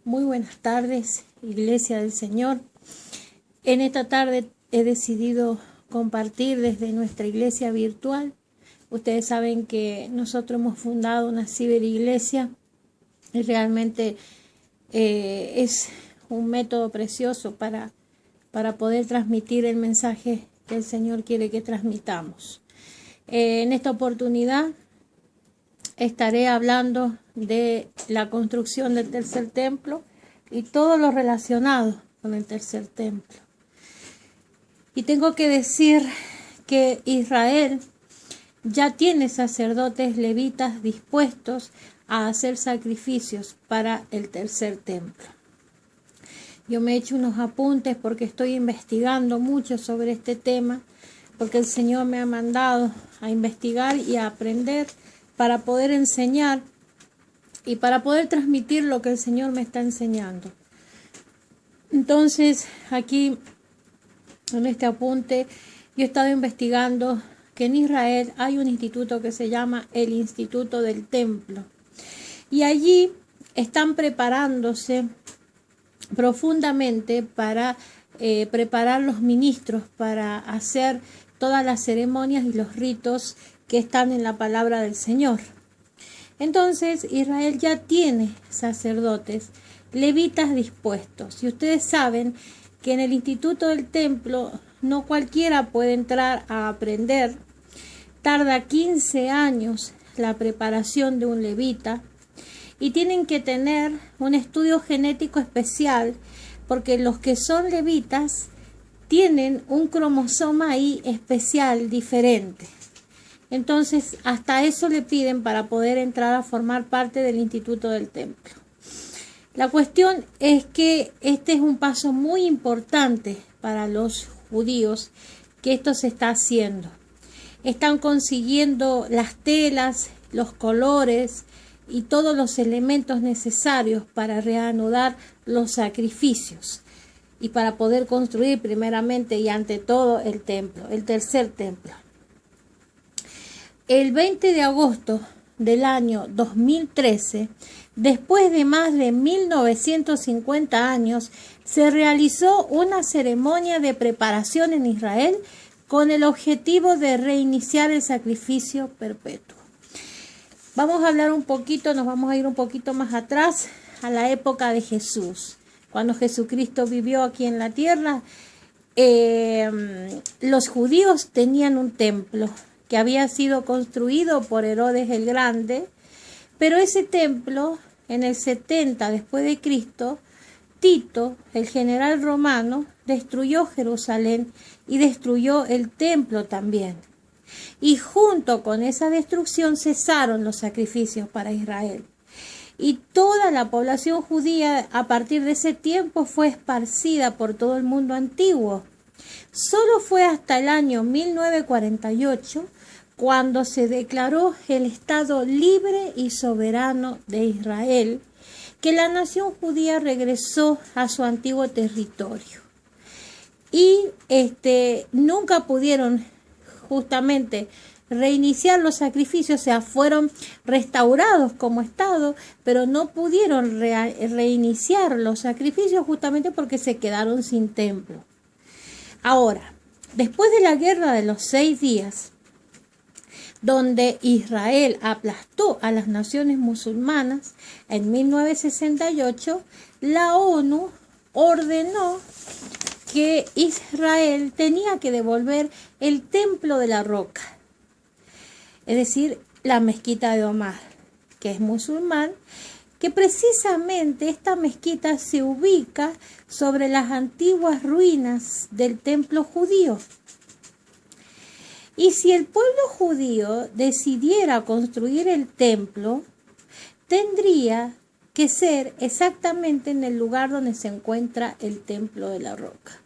Muy buenas tardes, Iglesia del Señor. En esta tarde he decidido compartir desde nuestra iglesia virtual. Ustedes saben que nosotros hemos fundado una ciberiglesia y realmente es un método precioso para poder transmitir el mensaje que el Señor quiere que transmitamos. En esta oportunidad estaré hablando de la construcción del tercer templo y todo lo relacionado con el tercer templo. Y tengo que decir que Israel ya tiene sacerdotes levitas dispuestos a hacer sacrificios para el tercer templo. Yo me he hecho unos apuntes porque estoy investigando mucho sobre este tema, porque el Señor me ha mandado a investigar y a aprender para poder enseñar y para poder transmitir lo que el Señor me está enseñando. Entonces, aquí en este apunte, yo he estado investigando que en Israel hay un instituto que se llama el Instituto del Templo. Y allí están preparándose profundamente para preparar los ministros para hacer todas las ceremonias y los ritos que están en la palabra del Señor. Entonces Israel ya tiene sacerdotes levitas dispuestos. Y ustedes saben que en el Instituto del Templo no cualquiera puede entrar a aprender. Tarda 15 años la preparación de un levita y tienen que tener un estudio genético especial porque los que son levitas tienen un cromosoma ahí especial, diferente. Entonces, hasta eso le piden para poder entrar a formar parte del Instituto del Templo. La cuestión es que este es un paso muy importante para los judíos, que esto se está haciendo. Están consiguiendo las telas, los colores y todos los elementos necesarios para reanudar los sacrificios y para poder construir primeramente y ante todo el templo, el tercer templo. El 20 de agosto del año 2013, después de más de 1950 años, se realizó una ceremonia de preparación en Israel con el objetivo de reiniciar el sacrificio perpetuo. Vamos a hablar un poquito, nos vamos a ir un poquito más atrás a la época de Jesús. Cuando Jesucristo vivió aquí en la tierra, los judíos tenían un templo que había sido construido por Herodes el Grande, pero ese templo, en el 70 después de Cristo, Tito, el general romano, destruyó Jerusalén y destruyó el templo también. Y junto con esa destrucción cesaron los sacrificios para Israel. Y toda la población judía a partir de ese tiempo fue esparcida por todo el mundo antiguo. Solo fue hasta el año 1948 cuando se declaró el Estado libre y soberano de Israel, que la nación judía regresó a su antiguo territorio. Y nunca pudieron justamente reiniciar los sacrificios, o sea, fueron restaurados como Estado, pero no pudieron reiniciar los sacrificios justamente porque se quedaron sin templo. Ahora, después de la guerra de los 6 días, donde Israel aplastó a las naciones musulmanas, en 1968, la ONU ordenó que Israel tenía que devolver el templo de la roca, es decir, la mezquita de Omar, que es musulmán, que precisamente esta mezquita se ubica sobre las antiguas ruinas del templo judío. Y si el pueblo judío decidiera construir el templo, tendría que ser exactamente en el lugar donde se encuentra el templo de la roca.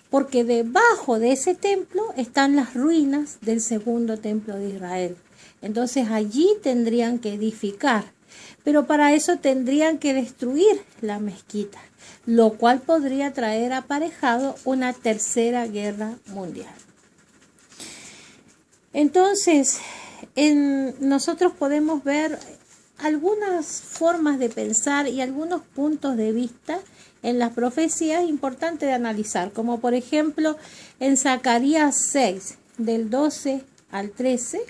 Porque debajo de ese templo están las ruinas del segundo templo de Israel. Entonces allí tendrían que edificar, pero para eso tendrían que destruir la mezquita, lo cual podría traer aparejado una tercera guerra mundial. Entonces, nosotros podemos ver algunas formas de pensar y algunos puntos de vista en las profecías importantes de analizar, como por ejemplo en Zacarías 6, del 12 al 13.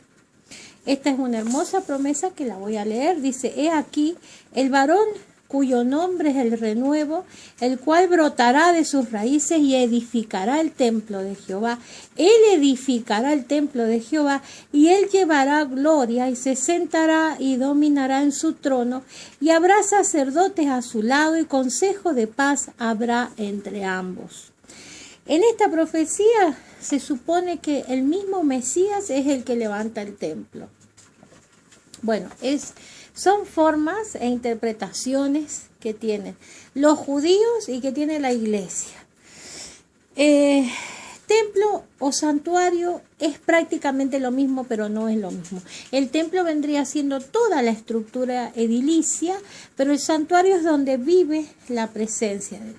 Esta es una hermosa promesa que la voy a leer. Dice: he aquí el varón cuyo nombre es el renuevo, el cual brotará de sus raíces y edificará el templo de Jehová. Él edificará el templo de Jehová, y él llevará gloria y se sentará y dominará en su trono, y habrá sacerdotes a su lado y consejo de paz habrá entre ambos. En esta profecía se supone que el mismo Mesías es el que levanta el templo. Bueno, son formas e interpretaciones que tienen los judíos y que tiene la iglesia. Templo o santuario es prácticamente lo mismo, pero no es lo mismo. El templo vendría siendo toda la estructura edilicia, pero el santuario es donde vive la presencia de Dios.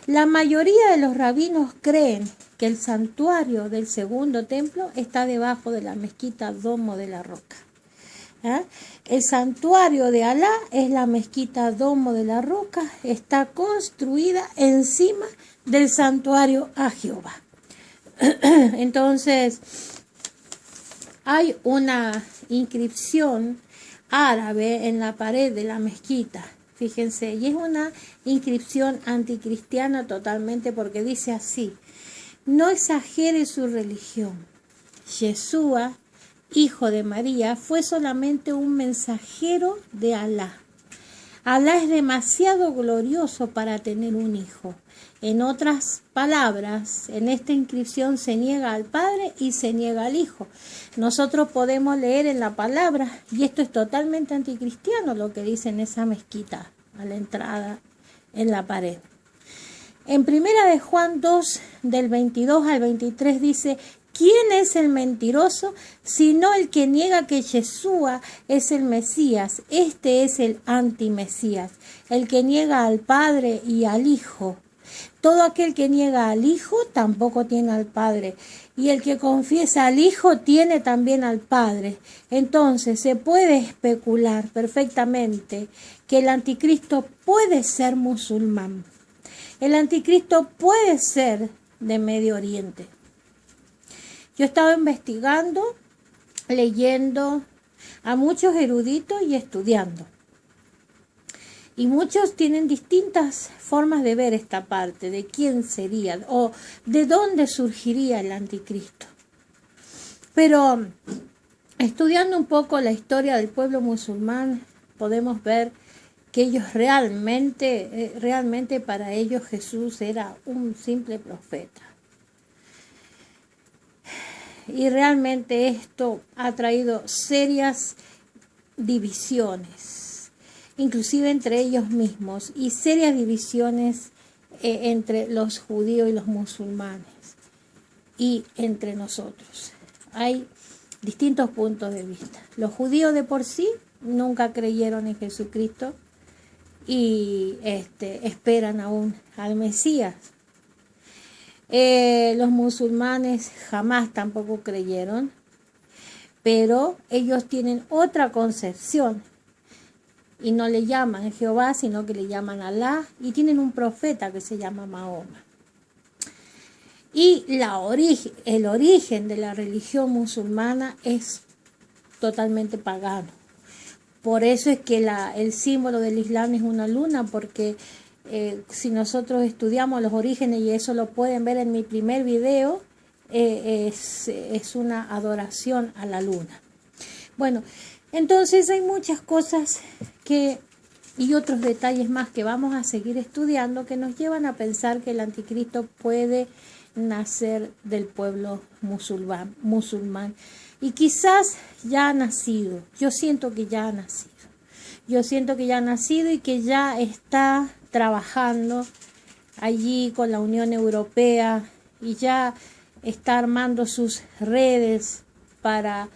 La mayoría de los rabinos creen que el santuario del segundo templo está debajo de la mezquita Domo de la Roca. El santuario de Alá es la mezquita Domo de la Roca, está construida encima del santuario a Jehová. Entonces, hay una inscripción árabe en la pared de la mezquita, fíjense, y es una inscripción anticristiana totalmente, porque dice así: no exagere su religión. Yeshua, hijo de María, fue solamente un mensajero de Alá. Alá es demasiado glorioso para tener un hijo. En otras palabras, en esta inscripción se niega al Padre y se niega al Hijo. Nosotros podemos leer en la palabra, y esto es totalmente anticristiano lo que dice en esa mezquita, a la entrada en la pared. En primera de Juan 2, del 22 al 23 dice: ¿quién es el mentiroso sino el que niega que Yeshua es el Mesías? Este es el antimesías, el que niega al Padre y al Hijo. Todo aquel que niega al Hijo tampoco tiene al Padre, y el que confiesa al Hijo tiene también al Padre. Entonces se puede especular perfectamente que el anticristo puede ser musulmán. El anticristo puede ser de Medio Oriente. Yo he estado investigando, leyendo a muchos eruditos y estudiando. Y muchos tienen distintas formas de ver esta parte, de quién sería o de dónde surgiría el anticristo. Pero estudiando un poco la historia del pueblo musulmán, podemos ver que ellos realmente para ellos Jesús era un simple profeta. Y realmente esto ha traído serias divisiones, inclusive entre ellos mismos, y serias divisiones entre los judíos y los musulmanes, y entre nosotros. Hay distintos puntos de vista. Los judíos de por sí nunca creyeron en Jesucristo y esperan aún al Mesías. Los musulmanes jamás tampoco creyeron, pero ellos tienen otra concepción y no le llaman Jehová, sino que le llaman Alá, y tienen un profeta que se llama Mahoma. Y el origen de la religión musulmana es totalmente pagano. Por eso es que el símbolo del Islam es una luna, porque si nosotros estudiamos los orígenes, y eso lo pueden ver en mi primer video, es una adoración a la luna. Bueno, entonces hay muchas cosas y otros detalles más que vamos a seguir estudiando, que nos llevan a pensar que el anticristo puede nacer del pueblo musulmán. Y quizás ya ha nacido. Yo siento que ya ha nacido. Y que ya está trabajando allí con la Unión Europea, y ya está armando sus redes para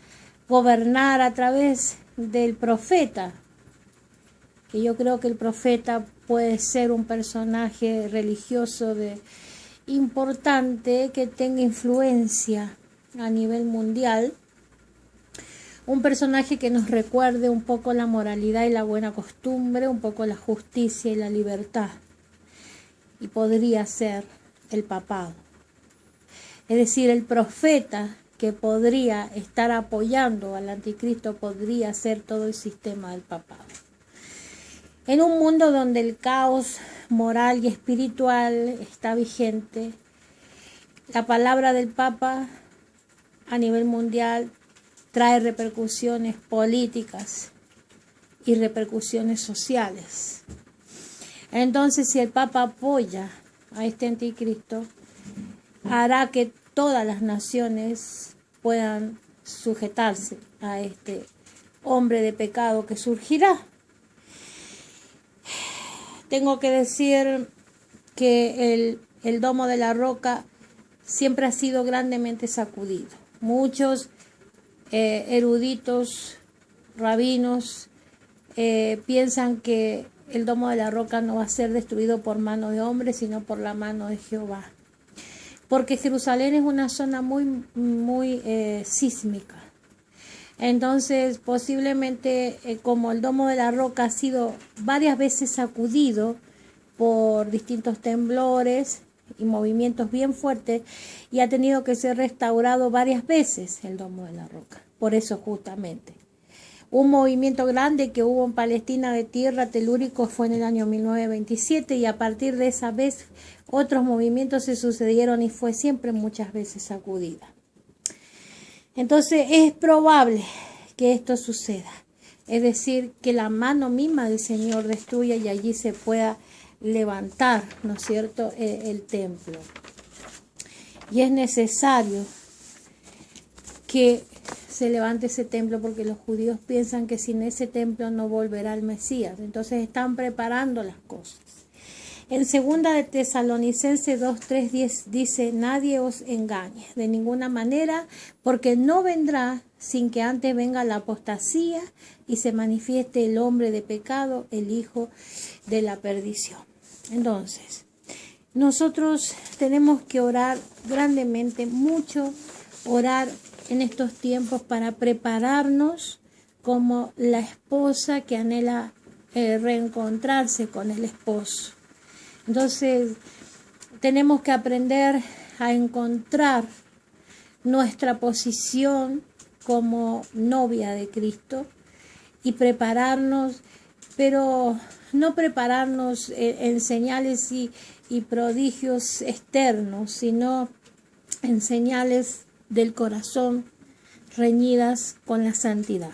gobernar a través del profeta, que yo creo que el profeta puede ser un personaje religioso importante, que tenga influencia a nivel mundial, Un personaje que nos recuerde un poco la moralidad y la buena costumbre, un poco la justicia y la libertad. Y podría ser el papado. Es decir, el profeta que podría estar apoyando al anticristo podría ser todo el sistema del papado. En un mundo donde el caos moral y espiritual está vigente, la palabra del Papa a nivel mundial trae repercusiones políticas y repercusiones sociales. Entonces, si el Papa apoya a este anticristo, hará que todas las naciones puedan sujetarse a este hombre de pecado que surgirá. Tengo que decir que el domo de la roca siempre ha sido grandemente sacudido. Muchos eruditos, rabinos, piensan que el domo de la roca no va a ser destruido por mano de hombres, sino por la mano de Jehová. Porque Jerusalén es una zona muy sísmica. Entonces, posiblemente, como el domo de la roca ha sido varias veces sacudido por distintos temblores y movimientos bien fuertes, y ha tenido que ser restaurado varias veces el domo de la roca. Por eso justamente. Un movimiento grande que hubo en Palestina de tierra telúrico fue en el año 1927, y a partir de esa vez otros movimientos se sucedieron y fue siempre muchas veces sacudida. Entonces es probable que esto suceda, es decir, que la mano misma del Señor destruya y allí se pueda levantar, ¿no es cierto?, el templo. Y es necesario que se levante ese templo porque los judíos piensan que sin ese templo no volverá el Mesías. Entonces están preparando las cosas. En 2 de Tesalonicenses 2:3 dice: nadie os engañe de ninguna manera, porque no vendrá sin que antes venga la apostasía y se manifieste el hombre de pecado, el hijo de la perdición. Entonces, nosotros tenemos que orar grandemente, mucho, orar en estos tiempos para prepararnos como la esposa que anhela reencontrarse con el esposo. Entonces, tenemos que aprender a encontrar nuestra posición como novia de Cristo y prepararnos, pero no prepararnos en señales y prodigios externos, sino en señales del corazón reñidas con la santidad.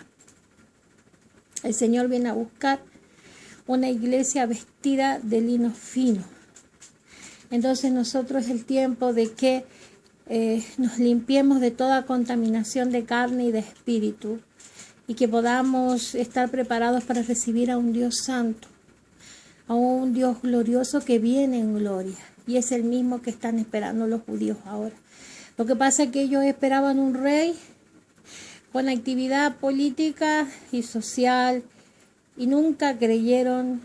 El Señor viene a buscar una iglesia vestida de lino fino. Entonces nosotros es el tiempo de que nos limpiemos de toda contaminación de carne y de espíritu, y que podamos estar preparados para recibir a un Dios santo, a un Dios glorioso que viene en gloria, y es el mismo que están esperando los judíos ahora. Lo que pasa es que ellos esperaban un rey con actividad política y social, y nunca creyeron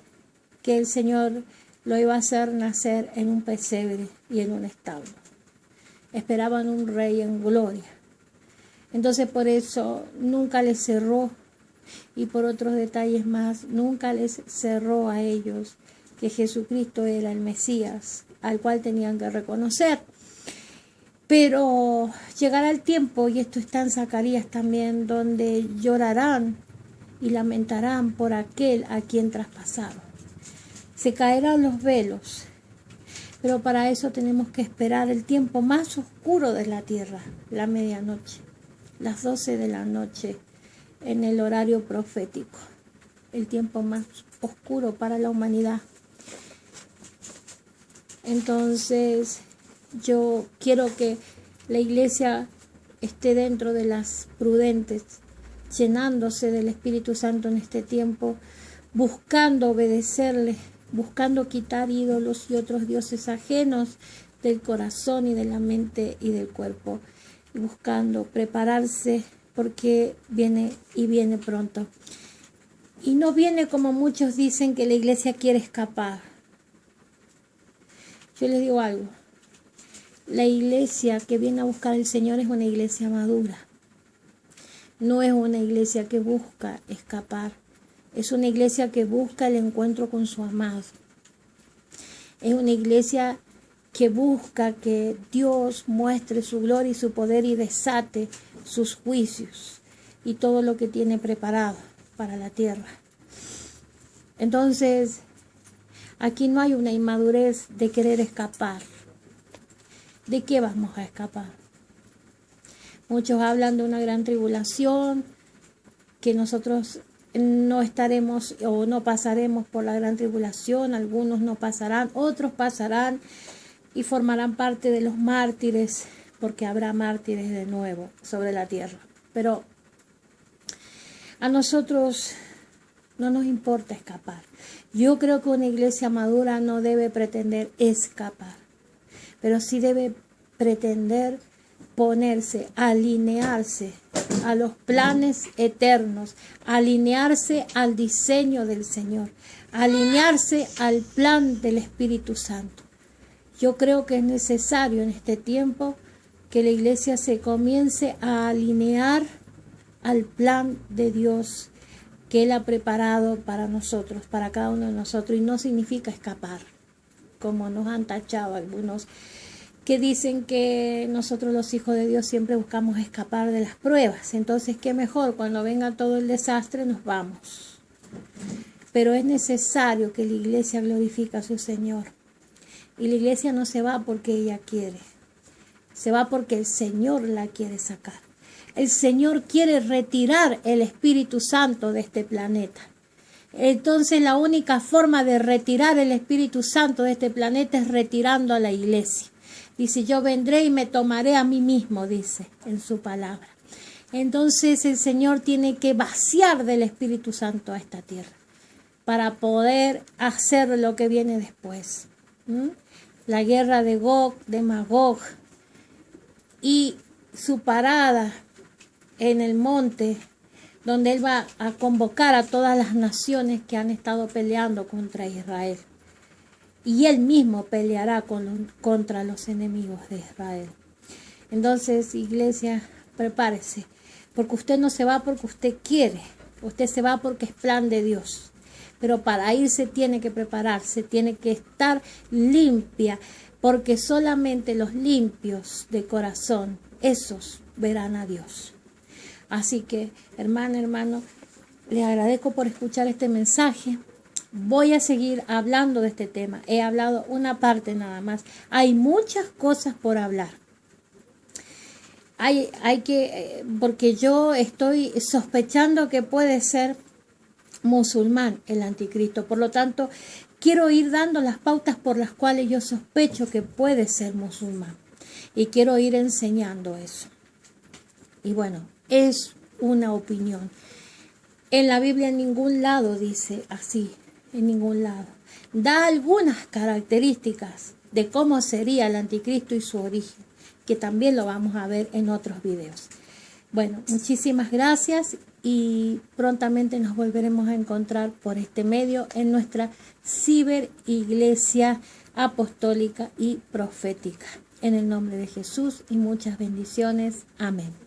que el Señor lo iba a hacer nacer en un pesebre y en un establo. Esperaban un rey en gloria. Entonces por eso nunca les cerró, y por otros detalles más, nunca les cerró a ellos que Jesucristo era el Mesías, al cual tenían que reconocer. Pero llegará el tiempo, y esto está en Zacarías también, donde llorarán y lamentarán por aquel a quien traspasaron. Se caerán los velos, pero para eso tenemos que esperar el tiempo más oscuro de la tierra, la medianoche, las 12 de la noche, en el horario profético, el tiempo más oscuro para la humanidad. Entonces, yo quiero que la iglesia esté dentro de las prudentes, llenándose del Espíritu Santo en este tiempo, buscando obedecerle, buscando quitar ídolos y otros dioses ajenos del corazón y de la mente y del cuerpo, y buscando prepararse porque viene pronto. Y no viene como muchos dicen, que la iglesia quiere escapar. Yo les digo algo: la iglesia que viene a buscar al Señor es una iglesia madura, no es una iglesia que busca escapar. Es una iglesia que busca el encuentro con su amado. Es una iglesia que busca que Dios muestre su gloria y su poder y desate sus juicios y todo lo que tiene preparado para la tierra. Entonces, aquí no hay una inmadurez de querer escapar. ¿De qué vamos a escapar? Muchos hablan de una gran tribulación, que nosotros no estaremos o no pasaremos por la gran tribulación, algunos no pasarán, otros pasarán y formarán parte de los mártires, porque habrá mártires de nuevo sobre la tierra. Pero a nosotros no nos importa escapar. Yo creo que una iglesia madura no debe pretender escapar, pero sí debe pretender ponerse, alinearse a los planes eternos, alinearse al diseño del Señor, alinearse al plan del Espíritu Santo. Yo creo que es necesario en este tiempo que la iglesia se comience a alinear al plan de Dios que Él ha preparado para nosotros, para cada uno de nosotros, y no significa escapar, como nos han tachado algunos que dicen que nosotros los hijos de Dios siempre buscamos escapar de las pruebas. Entonces, qué mejor, cuando venga todo el desastre nos vamos. Pero es necesario que la iglesia glorifique a su Señor. Y la iglesia no se va porque ella quiere, se va porque el Señor la quiere sacar. El Señor quiere retirar el Espíritu Santo de este planeta. Entonces la única forma de retirar el Espíritu Santo de este planeta es retirando a la iglesia. Dice, yo vendré y me tomaré a mí mismo, dice en su palabra. Entonces el Señor tiene que vaciar del Espíritu Santo a esta tierra para poder hacer lo que viene después. La guerra de Gog, de Magog, y su parada en el monte, donde Él va a convocar a todas las naciones que han estado peleando contra Israel. Y Él mismo peleará contra los enemigos de Israel. Entonces, iglesia, prepárese, porque usted no se va porque usted quiere, usted se va porque es plan de Dios. Pero para irse tiene que prepararse, tiene que estar limpia, porque solamente los limpios de corazón, esos verán a Dios. Así que, hermana, hermano, le agradezco por escuchar este mensaje. Voy a seguir hablando de este tema. He hablado una parte nada más. Hay muchas cosas por hablar. Porque yo estoy sospechando que puede ser musulmán el anticristo. Por lo tanto, quiero ir dando las pautas por las cuales yo sospecho que puede ser musulmán. Y quiero ir enseñando eso. Y bueno, es una opinión. En la Biblia en ningún lado dice así, en ningún lado. Da algunas características de cómo sería el anticristo y su origen, que también lo vamos a ver en otros videos. Bueno, muchísimas gracias y prontamente nos volveremos a encontrar por este medio en nuestra ciberiglesia apostólica y profética. En el nombre de Jesús y muchas bendiciones. Amén.